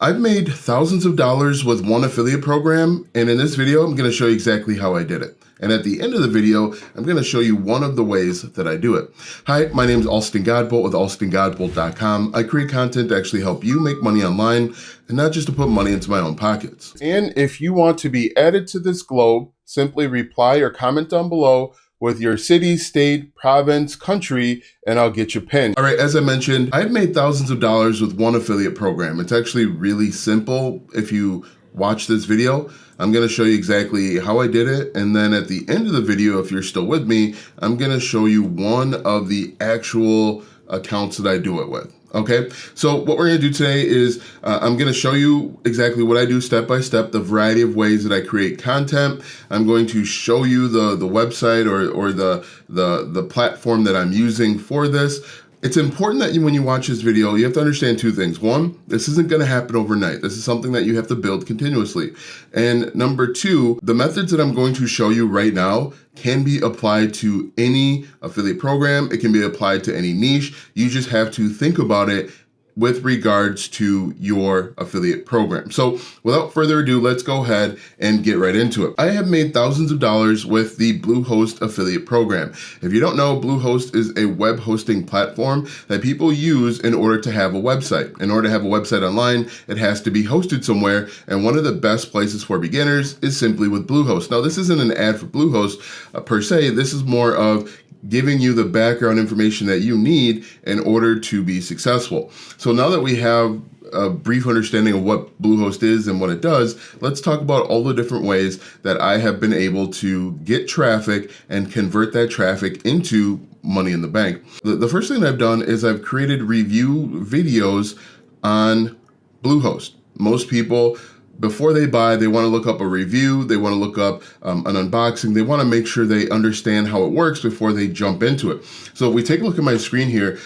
I've made thousands of dollars with one affiliate program, and in this video, I'm going to show you exactly how I did it. And at the end of the video, I'm going to show you one of the ways that I do it. Hi, my name is Alston Godbolt with alstongodbolt.com. I create content to actually help you make money online and not just to put money into my own pockets. And if you want to be added to this globe, simply reply or comment down below with your city, state, province, country, and I'll get you pinned. All right, as I mentioned, I've made thousands of dollars with one affiliate program. It's actually really simple. If you watch this video, I'm gonna show you exactly how I did it. And then at the end of the video, if you're still with me, I'm gonna show you one of the actual accounts that I do it with. Okay, so what we're gonna do today is I'm gonna show you exactly what I do step by step, the variety of ways that I create content. I'm going to show you the website or the platform that I'm using for this. It's important that when you watch this video, you have to understand two things. One, this isn't gonna happen overnight. This is something that you have to build continuously. And number two, the methods that I'm going to show you right now can be applied to any affiliate program. It can be applied to any niche. You just have to think about it with regards to your affiliate program. So without further ado, let's go ahead and get right into it. I have made thousands of dollars with the Bluehost affiliate program. If you don't know, Bluehost is a web hosting platform that people use in order to have a website. In order to have a website online, it has to be hosted somewhere. And one of the best places for beginners is simply with Bluehost. Now, this isn't an ad for Bluehost per se. This is more of giving you the background information that you need in order to be successful. So now that we have a brief understanding of what Bluehost is and what it does, let's talk about all the different ways that I have been able to get traffic and convert that traffic into money in the bank. The first thing I've done is I've created review videos on Bluehost. Most people, before they buy, they want to look up a review, they want to look up an unboxing, they want to make sure they understand how it works before they jump into it. So if we take a look at my screen here,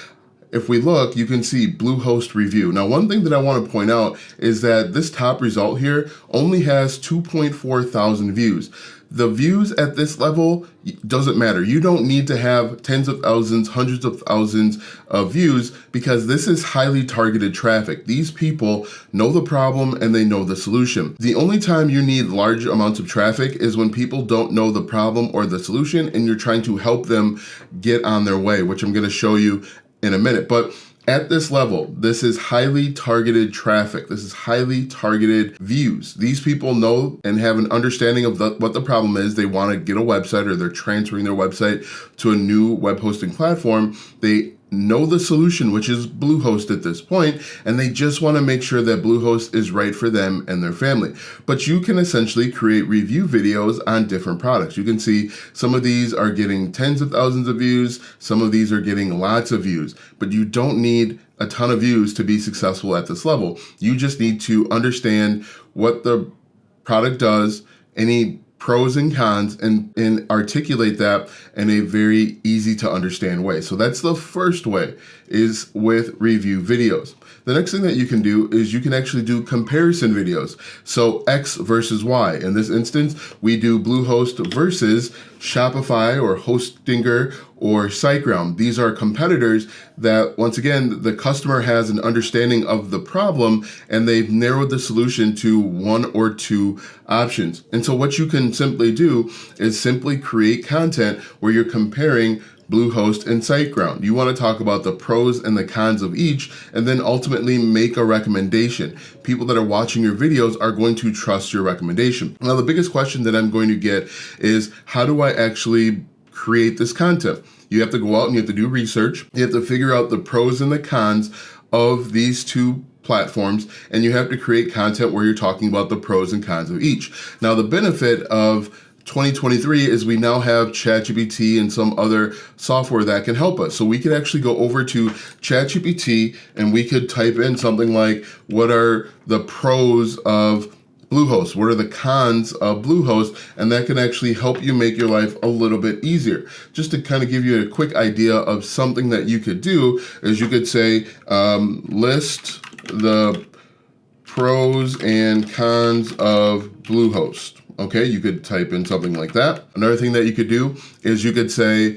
if we look, you can see Bluehost review. Now, one thing that I want to point out is that this top result here only has 2.4 thousand views. The views at this level doesn't matter. You don't need to have tens of thousands, hundreds of thousands of views because this is highly targeted traffic. These people know the problem and they know the solution. The only time you need large amounts of traffic is when people don't know the problem or the solution and you're trying to help them get on their way, which I'm going to show you in a minute. But at this level, this is highly targeted traffic. This is highly targeted views. These people know and have an understanding of what the problem is. They want to get a website or they're transferring their website to a new web hosting platform. They know the solution, which is Bluehost at this point, and they just want to make sure that Bluehost is right for them and their family. But you can essentially create review videos on different products. You can see some of these are getting tens of thousands of views, some of these are getting lots of views, but you don't need a ton of views to be successful at this level. You just need to understand what the product does, any pros and cons, and articulate that in a very easy to understand way. So that's the first way, is with review videos. The next thing that you can do is you can actually do comparison videos. So X versus Y. In this instance, we do Bluehost versus Shopify or Hostinger or SiteGround. These are competitors that, once again, the customer has an understanding of the problem and they've narrowed the solution to one or two options. And so what you can simply do is simply create content where you're comparing Bluehost and SiteGround. You want to talk about the pros and the cons of each and then ultimately make a recommendation. People that are watching your videos are going to trust your recommendation. Now, the biggest question that I'm going to get is, how do I actually create this content? You have to go out and you have to do research. You have to figure out the pros and the cons of these two platforms, and you have to create content where you're talking about the pros and cons of each. Now, the benefit of 2023 is we now have ChatGPT and some other software that can help us. So we could actually go over to ChatGPT and we could type in something like, what are the pros of Bluehost? What are the cons of Bluehost? And that can actually help you make your life a little bit easier. Just to kind of give you a quick idea of something that you could do is you could say, list the pros and cons of Bluehost. Okay, you could type in something like that. Another thing that you could do is you could say,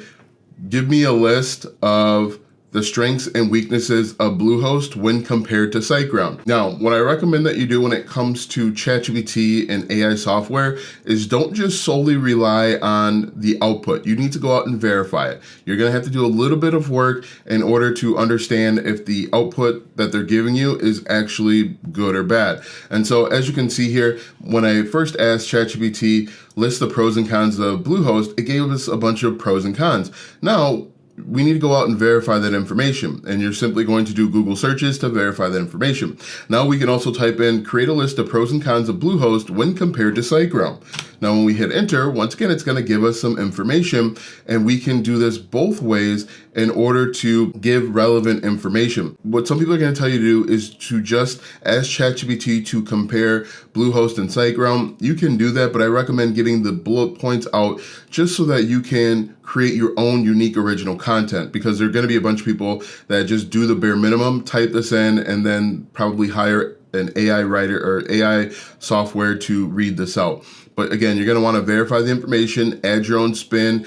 give me a list of the strengths and weaknesses of Bluehost when compared to SiteGround. Now, what I recommend that you do when it comes to ChatGPT and AI software is don't just solely rely on the output. You need to go out and verify it. You're gonna have to do a little bit of work in order to understand if the output that they're giving you is actually good or bad. And so as you can see here, when I first asked ChatGPT, list the pros and cons of Bluehost, it gave us a bunch of pros and cons. Now, we need to go out and verify that information, and you're simply going to do Google searches to verify that information. Now we can also type in, create a list of pros and cons of Bluehost when compared to SiteGround. Now when we hit enter, once again, it's gonna give us some information, and we can do this both ways in order to give relevant information. What some people are gonna tell you to do is to just ask ChatGPT to compare Bluehost and SiteGround. You can do that, but I recommend getting the bullet points out just so that you can create your own unique original content, because there are going to be a bunch of people that just do the bare minimum, type this in, and then probably hire an AI writer or AI software to read this out. But again, you're going to want to verify the information, add your own spin,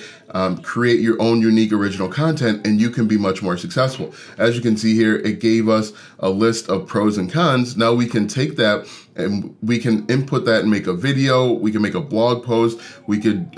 create your own unique original content, and you can be much more successful. As you can see here, it gave us a list of pros and cons. Now we can take that and we can input that and make a video. We can make a blog post. We could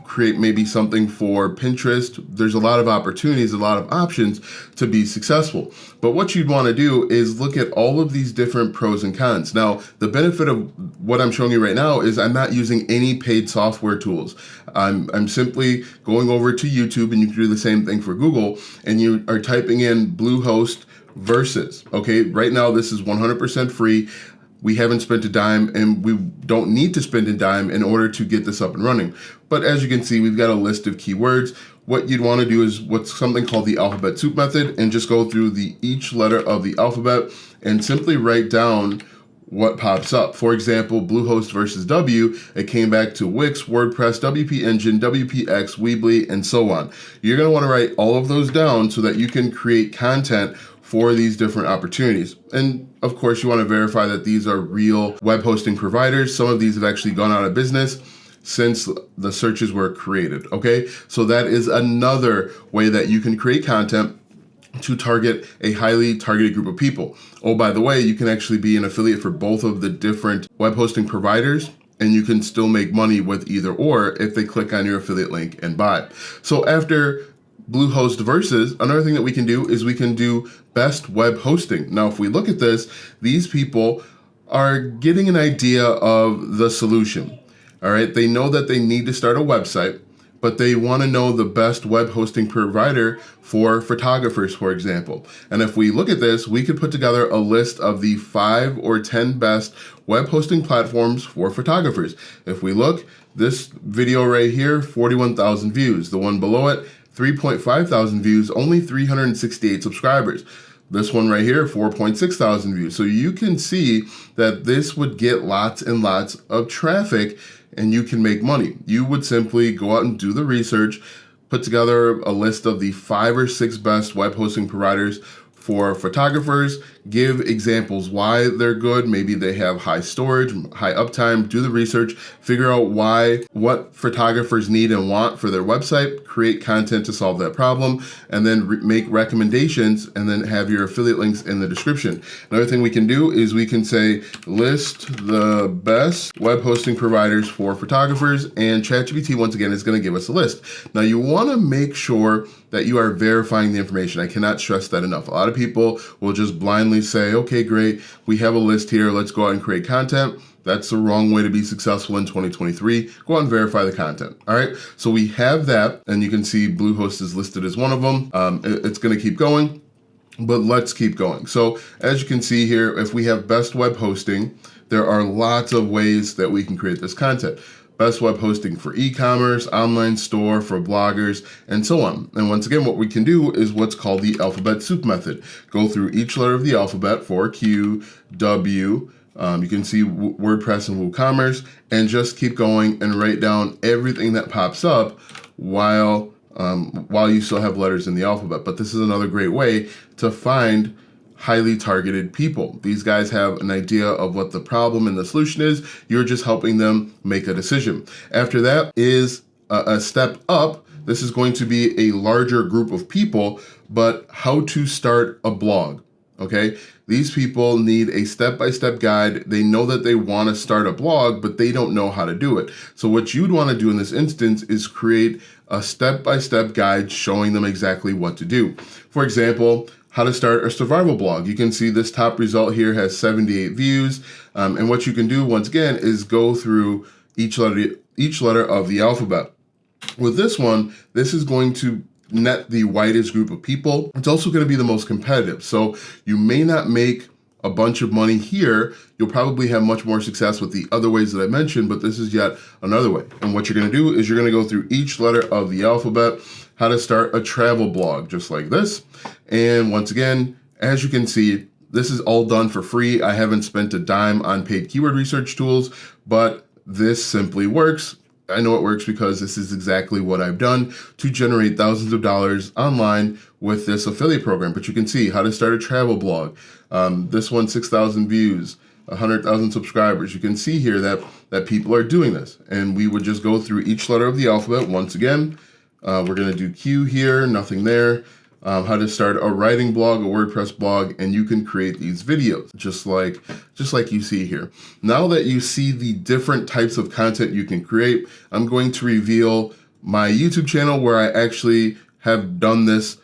create maybe something for Pinterest. There's a lot of opportunities, a lot of options to be successful. But what you'd want to do is look at all of these different pros and cons. Now, the benefit of what I'm showing you right now is I'm not using any paid software tools. I'm simply going over to YouTube, and you can do the same thing for Google, and you are typing in Bluehost versus. Okay, right now this is 100% free. We haven't spent a dime, and we don't need to spend a dime in order to get this up and running. But as you can see, we've got a list of keywords. What you'd want to do is what's something called the alphabet soup method, and just go through each letter of the alphabet and simply write down what pops up. For example, Bluehost versus W, it came back to Wix, WordPress, WP Engine, WPX, Weebly, and so on. You're going to want to write all of those down so that you can create content for these different opportunities. And of course, you want to verify that these are real web hosting providers. Some of these have actually gone out of business since the searches were created, okay? So that is another way that you can create content to target a highly targeted group of people. Oh, by the way, you can actually be an affiliate for both of the different web hosting providers, and you can still make money with either or if they click on your affiliate link and buy. So after Bluehost versus, another thing that we can do is we can do best web hosting. Now, if we look at this, these people are getting an idea of the solution. All right, they know that they need to start a website, but they want to know the best web hosting provider for photographers, for example. And if we look at this, we could put together a list of the 5 or 10 best web hosting platforms for photographers. If we look, this video right here, 41,000 views. The one below it, 3.5 thousand views, only 368 subscribers. This one right here, 4.6 thousand views. So you can see that this would get lots and lots of traffic, and you can make money. You would simply go out and do the research, put together a list of the 5 or 6 best web hosting providers for photographers, give examples why they're good. Maybe they have high storage, high uptime, do the research, figure out what photographers need and want for their website, create content to solve that problem, and then make recommendations, and then have your affiliate links in the description. Another thing we can do is we can say, list the best web hosting providers for photographers, and ChatGPT once again is gonna give us a list. Now you wanna make sure that you are verifying the information. I cannot stress that enough. A lot of people will just blindly say, okay, great, we have a list here, let's go out and create content. That's the wrong way to be successful in 2023. Go out and verify the content, all right? So we have that, and you can see Bluehost is listed as one of them. It's gonna keep going, but let's keep going. So as you can see here, if we have best web hosting, there are lots of ways that we can create this content. Best web hosting for e-commerce, online store, for bloggers, and so on. And once again, what we can do is what's called the alphabet soup method. Go through each letter of the alphabet for Q, W, you can see WordPress and WooCommerce, and just keep going and write down everything that pops up while you still have letters in the alphabet. But this is another great way to find highly targeted people. These guys have an idea of what the problem and the solution is. You're just helping them make a decision. After that is a step up. This is going to be a larger group of people, but how to start a blog. Okay, these people need a step-by-step guide. They know that they want to start a blog, but they don't know how to do it. So what you'd want to do in this instance is create a step-by-step guide showing them exactly what to do. For example, how to start a survival blog. You can see this top result here has 78 views. And what you can do, once again, is go through each letter of the alphabet. With this one, this is going to net the widest group of people. It's also going to be the most competitive. So you may not make a bunch of money here. You'll probably have much more success with the other ways that I mentioned, but this is yet another way. And what you're going to do is you're going to go through each letter of the alphabet, how to start a travel blog, just like this. And once again, as you can see, this is all done for free. I haven't spent a dime on paid keyword research tools, but this simply works. I know it works because this is exactly what I've done to generate thousands of dollars online with this affiliate program. But you can see how to start a travel blog. This one, 6,000 views, 100,000 subscribers. You can see here that people are doing this. And we would just go through each letter of the alphabet. Once again, we're going to do Q here, nothing there. How to start a writing blog, a WordPress blog, and you can create these videos just like you see here. Now that you see the different types of content you can create, I'm going to reveal my YouTube channel where I actually have done this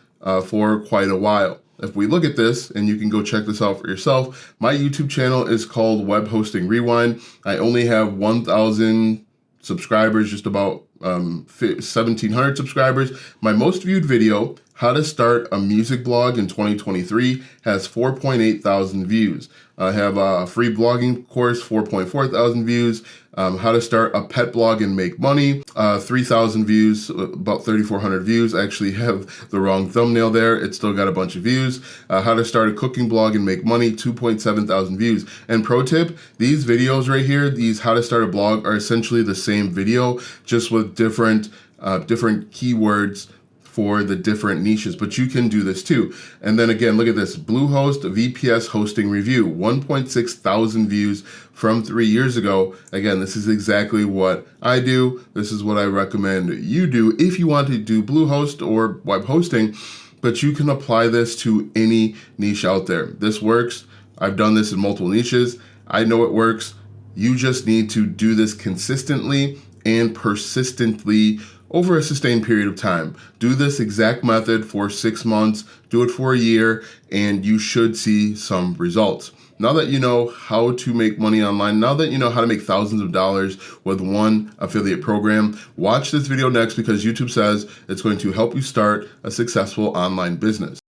for quite a while. If we look at this, and you can go check this out for yourself, my YouTube channel is called Web Hosting Rewind. I only have 1,000 subscribers, just about 1,700 subscribers. My most viewed video, how to start a music blog in 2023, has 4.8 thousand views. I have a free blogging course, 4.4 thousand views. How to start a pet blog and make money, 3,000 views, about 3,400 views. I actually have the wrong thumbnail there. It's still got a bunch of views. How to start a cooking blog and make money, 2.7 thousand views. And pro tip, these videos right here, these how to start a blog, are essentially the same video, just with different keywords for the different niches, but you can do this too. And then again, look at this, Bluehost VPS hosting review, 1.6 thousand views from 3 years ago. Again, this is exactly what I do. This is what I recommend you do if you want to do Bluehost or web hosting, but you can apply this to any niche out there. This works. I've done this in multiple niches. I know it works. You just need to do this consistently and persistently over a sustained period of time. Do this exact method for 6 months, do it for a year, and you should see some results. Now that you know how to make money online, now that you know how to make thousands of dollars with one affiliate program, watch this video next because YouTube says it's going to help you start a successful online business.